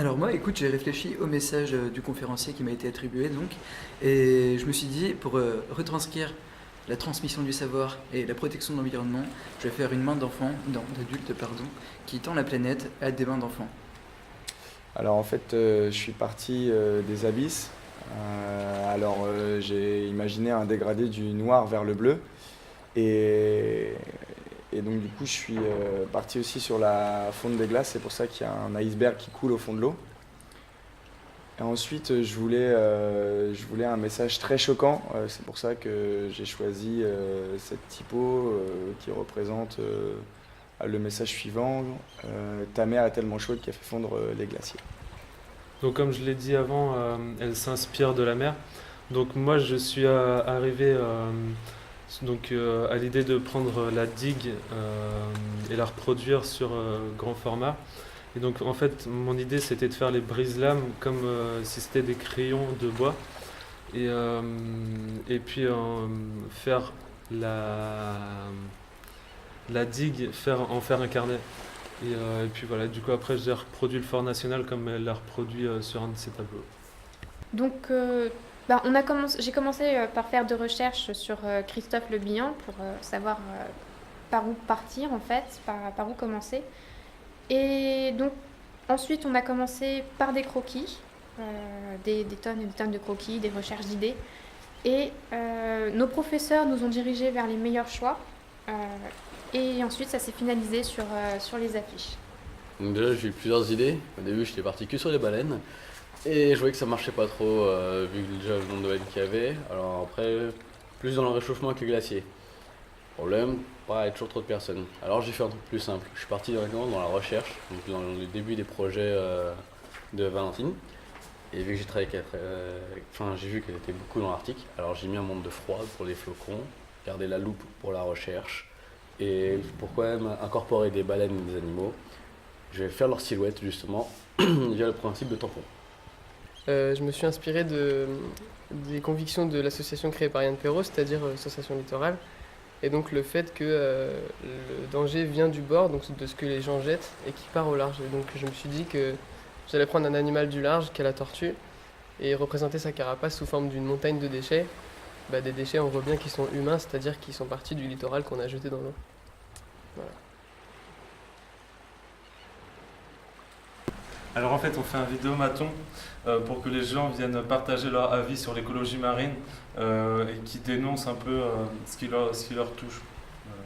Alors moi, écoute, j'ai réfléchi au message du conférencier qui m'a été attribué donc, et je me suis dit, pour retranscrire la transmission du savoir et la protection de l'environnement, je vais faire une main d'enfant, non, d'adulte, pardon, qui tend la planète à des mains d'enfant. Alors en fait, je suis parti des abysses. J'ai imaginé un dégradé du noir vers le bleu. Et, et donc du coup, je suis parti aussi sur la fonte des glaces. C'est pour ça qu'il y a un iceberg qui coule au fond de l'eau. Et ensuite, je voulais un message très choquant. C'est pour ça que j'ai choisi cette typo qui représente le message suivant. Ta mère est tellement chaude qu'elle fait fondre les glaciers. Donc comme je l'ai dit avant, elle s'inspire de la mer. Donc moi je suis arrivé à l'idée de prendre la digue et la reproduire sur grand format. Et donc en fait mon idée c'était de faire les brise-lames comme si c'était des crayons de bois et puis faire la, la digue, en faire un carnet. Et puis voilà, du coup après j'ai reproduit le Fort National comme elle l'a reproduit sur un de ses tableaux. Donc, j'ai commencé par faire des recherches sur Christophe Le Bihan pour savoir par où partir en fait, par où commencer. Et donc, ensuite, on a commencé par des croquis, des tonnes et des tonnes de croquis, des recherches d'idées. Et nos professeurs nous ont dirigés vers les meilleurs choix. Et ensuite, ça s'est finalisé sur les affiches. Donc déjà j'ai eu plusieurs idées. Au début j'étais parti que sur les baleines. Et je voyais que ça marchait pas trop vu que déjà le nombre de baleines qu'il y avait. Alors après, plus dans le réchauffement que les glaciers. Problème, pareil, toujours trop de personnes. Alors j'ai fait un truc plus simple. Je suis parti directement dans la recherche, donc dans le début des projets de Valentine. Et vu que j'ai travaillé j'ai vu qu'elle était beaucoup dans l'Arctique, alors j'ai mis un monde de froid pour les flocons, gardé la loupe pour la recherche, et pourquoi même incorporer des baleines et des animaux. Je vais faire leur silhouette justement via le principe de tampon. Je me suis inspiré des convictions de l'association créée par Yann Perrault, c'est-à-dire Sensation Littorale. Et donc le fait que le danger vient du bord, donc de ce que les gens jettent, et qui part au large. Et donc je me suis dit que j'allais prendre un animal du large, qu'est la tortue, et représenter sa carapace sous forme d'une montagne de déchets. Des déchets, on voit bien qu'ils sont humains, c'est-à-dire qu'ils sont partis du littoral qu'on a jeté dans l'eau. Voilà. Alors en fait on fait un vidéomaton pour que les gens viennent partager leur avis sur l'écologie marine et qui dénoncent un peu ce qui leur touche. Voilà.